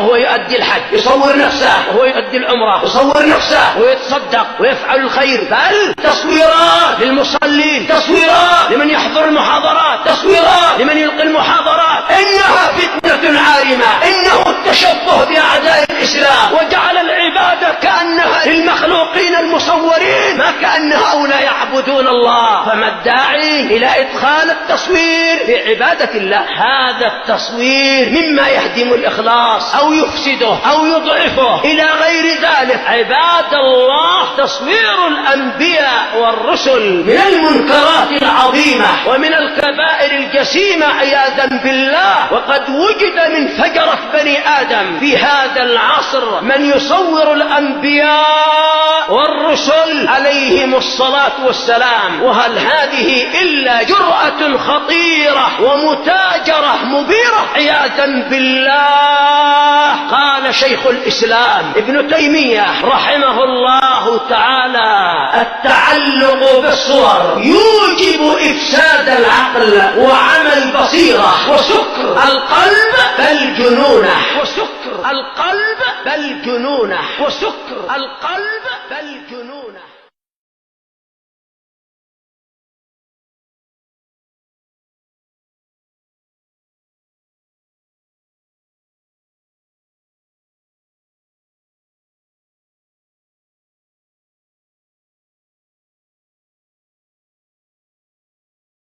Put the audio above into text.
وهو يؤدي الحج، يصور نفسه وهو يؤدي العمرة، يصور نفسه ويتصدق ويفعل الخير، بل تصويرات للمصلين، تصويرات لمن يحضر المحاضرات، تصويرات لمن يلقي المحاضرات. إنها فتنة عارمة، إنه التشبه بأعداء الإسلام، وجعل العبادة كأنها للمخلوقين المصورين، ما كأن هؤلاء يعبدون الله. فما الداعي إلى إدخال التصوير في عبادة الله؟ هذا التصوير مما يهدم الإخلاص أو يفسده أو يضعفه إلى غير ذلك. عباد الله، تصوير الأنبياء والرسل من المنكرات العظيمة ومن الكبائر الجسيمة عياذا بالله. وقد وجد من فجرة بني آدم في هذا العصر من يصور الأنبياء والرسل عليهم الصلاة والسلام. وهل هذه إلا جرأة خطيرة ومتاجرة مبيرة عياذا بالله؟ قال شيخ الإسلام ابن تيمية رحمه الله تعالى: التعلق بالصور يوجب إفساد العقل وعمى البصيرة وسكر القلب بل جنونه، وسكر القلب بل جنونه، وسكر القلب بل جنونه.